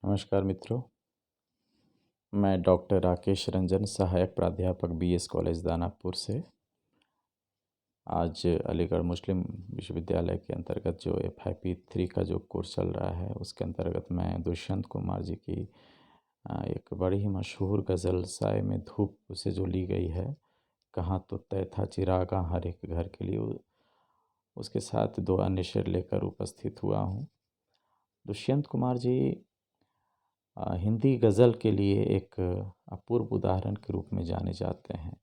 नमस्कार मित्रों। मैं डॉक्टर राकेश रंजन, सहायक प्राध्यापक बीएस कॉलेज दानापुर से आज अलीगढ़ मुस्लिम विश्वविद्यालय के अंतर्गत जो FIP3 का जो कोर्स चल रहा है उसके अंतर्गत मैं दुष्यंत कुमार जी की एक बड़ी ही मशहूर गज़ल साए में धूप से जो ली गई है, कहाँ तो तय था चिरागा हर एक घर के लिए, उसके साथ दो अन्य शेर लेकर उपस्थित हुआ हूँ। दुष्यंत कुमार जी हिंदी गज़ल के लिए एक अपूर्व उदाहरण के रूप में जाने जाते हैं।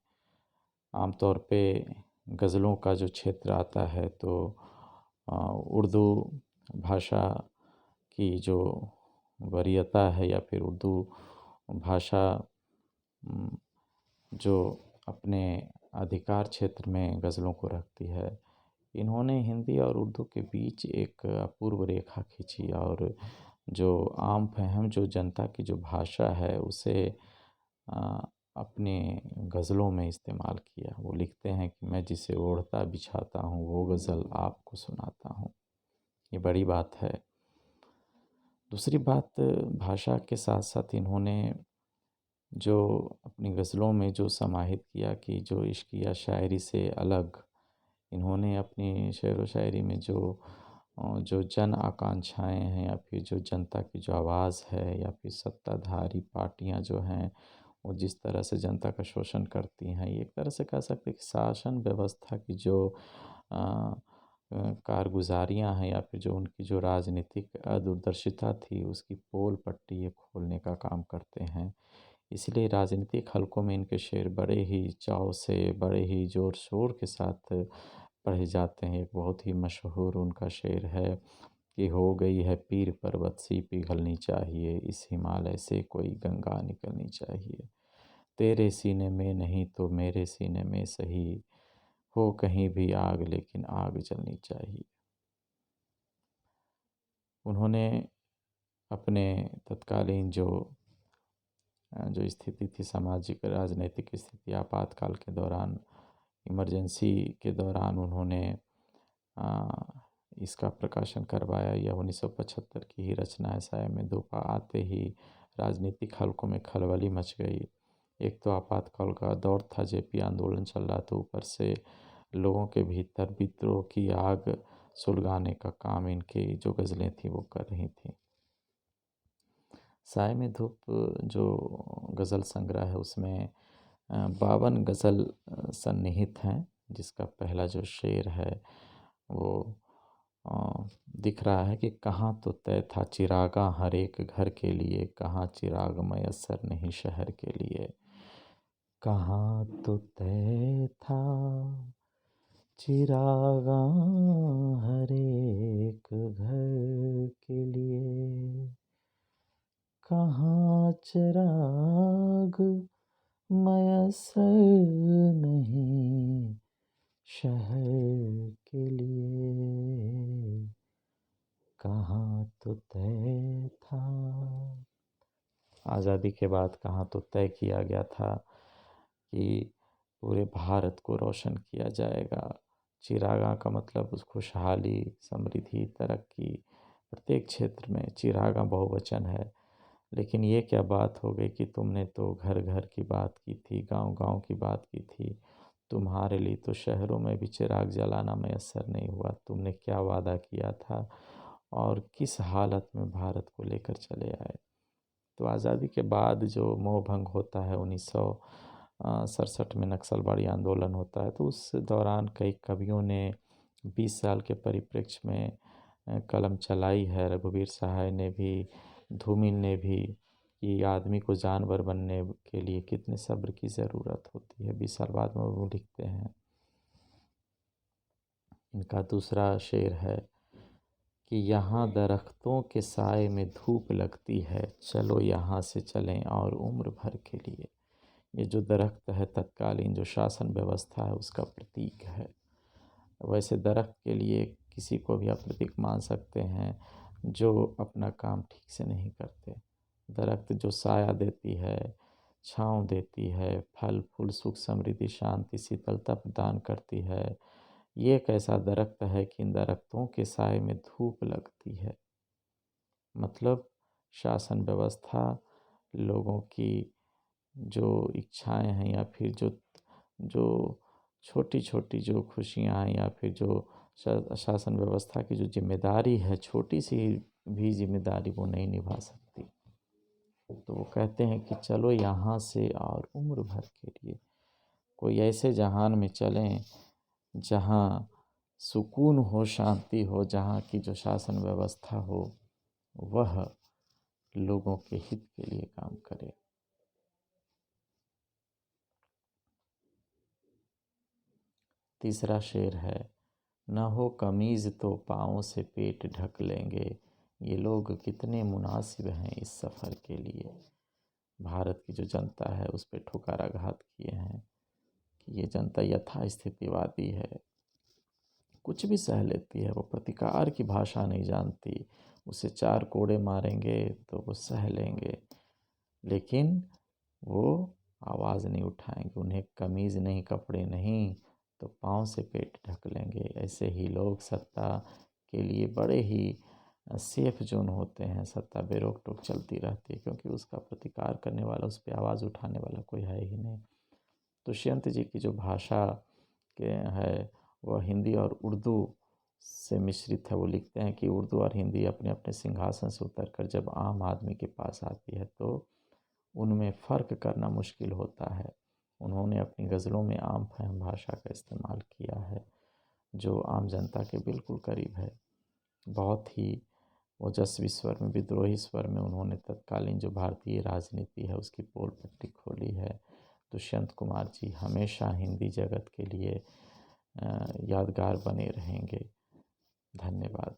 आमतौर पे गज़लों का जो क्षेत्र आता है तो उर्दू भाषा की जो वरीयता है या फिर उर्दू भाषा उम, जो अपने अधिकार क्षेत्र में गज़लों को रखती है। इन्होंने हिंदी और उर्दू के बीच एक अपूर्व रेखा खींची और जो आम फ़हम जो जनता की जो भाषा है उसे अ, अपने गज़लों में इस्तेमाल किया। वो लिखते हैं कि मैं जिसे ओढ़ता बिछाता हूँ वो गज़ल आपको सुनाता हूँ। ये बड़ी बात है। दूसरी बात, भाषा के साथ-साथ इन्होंने जो अपनी गज़लों में जो समाहित किया कि जो इश्क या शायरी से अलग इन्होंने अपनी शेरो शायरी में जो जन आकांक्षाएँ हैं या फिर जो जनता की जो आवाज़ है या फिर सत्ताधारी पार्टियाँ जो हैं, वो जिस तरह से जनता का शोषण करती हैं, ये एक तरह से कह सकते हैं कि शासन व्यवस्था की जो कारगुज़ारियाँ हैं या फिर जो उनकी जो राजनीतिक दूरदर्शिता थी, उसकी पोल पट्टी ये खोलने का काम करते हैं। इसलिए राजनीतिक हलकों में इनके शेर बड़े ही चाव से, बड़े ही ज़ोर-शोर के साथ पढ़े जाते हैं। एक बहुत ही मशहूर उनका शेर है कि हो गई है पीर पर्वत सी पिघलनी चाहिए, इस हिमालय से कोई गंगा निकलनी चाहिए। तेरे सीने में नहीं तो मेरे सीने में सही, हो कहीं भी आग लेकिन आग जलनी चाहिए। उन्होंने अपने तत्कालीन जो स्थिति थी, सामाजिक राजनैतिक स्थिति आपातकाल के दौरान, इमरजेंसी के दौरान उन्होंने अ, इसका प्रकाशन करवाया। यह 1975 की ही रचना है। साए में धूप आते ही राजनीतिक हलकों में खलबली मच गई। एक तो आपातकाल का दौर था, जेपी आंदोलन चल रहा था, ऊपर से लोगों के भीतर विद्रोह की आग सुलगाने का काम इनकी जो गज़लें थीं वो कर रही थीं। साए में धूप जो गज़ल संग्रह है उसमें 52 गज़ल सन्निहित हैं, जिसका पहला जो शेर है वो अ, दिख रहा है कि कहाँ तो तय था चिरागा हर एक घर के लिए, कहाँ चिराग मयस्सर नहीं शहर के लिए। कहाँ तो तय था चिरागा हर एक घर के लिए, कहाँ चिराग मयस्सर नहीं शहर के लिए, कहाँ तो तय था। आज़ादी के बाद कहाँ तो तय किया गया था कि पूरे भारत को रोशन किया जाएगा। चिरागा का मतलब उस खुशहाली, समृद्धि, तरक्की, प्रत्येक क्षेत्र में चिरागा बहुवचन है। लेकिन ये क्या बात हो गई कि तुमने तो घर-घर की बात की थी, गाँव-गाँव की बात की थी। तुम्हारे लिए तो शहरों में भी चिराग जलाना मयस्सर नहीं हुआ। तुमने क्या वादा किया था और किस हालत में भारत को लेकर चले आए। तो आज़ादी के बाद जो मोह भंग होता है 1967 में नक्सलवाड़ी आंदोलन होता है, तो उस दौरान कई कवियों ने 20 साल के परिप्रेक्ष्य में कलम चलाई है। रघुवीर सहाय ने भी, धूमिल ने भी, कि आदमी को जानवर बनने के लिए कितने सब्र की ज़रूरत होती है। 20 साल बाद में वो लिखते हैं। इनका दूसरा शेर है कि यहाँ दरख्तों के साए में धूप लगती है, चलो यहाँ से चलें और उम्र भर के लिए। ये जो दरख्त है तत्कालीन जो शासन व्यवस्था है उसका प्रतीक है। वैसे दरख्त के लिए किसी को भी आप प्रतीक मान सकते हैं जो अपना काम ठीक से नहीं करते। दरख्त जो साया देती है, छाँव देती है, फल फूल सुख समृद्धि शांति शीतलता प्रदान करती है, ये एक ऐसा दरख्त है कि इन दरख्तों के साए में धूप लगती है। मतलब शासन व्यवस्था, लोगों की जो इच्छाएं हैं या फिर जो जो छोटी छोटी जो खुशियां हैं या फिर जो शासन व्यवस्था की जो जिम्मेदारी है, छोटी सी भी जिम्मेदारी वो नहीं निभा सकती। तो वो कहते हैं कि चलो यहाँ से और उम्र भर के लिए कोई ऐसे जहान में चलें जहाँ सुकून हो, शांति हो, जहाँ की जो शासन व्यवस्था हो वह लोगों के हित के लिए काम करे। तीसरा शेर है, न हो कमीज़ तो पाँव से पेट ढक लेंगे, ये लोग कितने मुनासिब हैं इस सफ़र के लिए। भारत की जो जनता है उस पर ठुकराघात किए हैं कि ये जनता यथास्थितिवादी है, कुछ भी सह लेती है, वो प्रतिकार की भाषा नहीं जानती। उसे 4 कोड़े मारेंगे तो वो सह लेंगे, लेकिन वो आवाज़ नहीं उठाएंगे। उन्हें कमीज़ नहीं, कपड़े नहीं, तो पाँव से पेट ढक लेंगे। ऐसे ही लोग सत्ता के लिए बड़े ही सेफ जोन होते हैं। सत्ता बेरोक टोक चलती रहती है क्योंकि उसका प्रतिकार करने वाला, उस पर आवाज़ उठाने वाला कोई है ही नहीं। दुष्यंत जी की जो भाषा के है वह हिंदी और उर्दू से मिश्रित है। वो लिखते हैं कि उर्दू और हिंदी अपने अपने सिंहासन से उतरकर जब आम आदमी के पास आती है तो उनमें फ़र्क करना मुश्किल होता है। उन्होंने अपनी गज़लों में आम फहम भाषा का इस्तेमाल किया है जो आम जनता के बिल्कुल करीब है। बहुत ही ओजस्वी स्वर में, विद्रोही स्वर में उन्होंने तत्कालीन जो भारतीय राजनीति है उसकी पोल पट्टी खोली है। दुष्यंत कुमार जी हमेशा हिंदी जगत के लिए यादगार बने रहेंगे। धन्यवाद।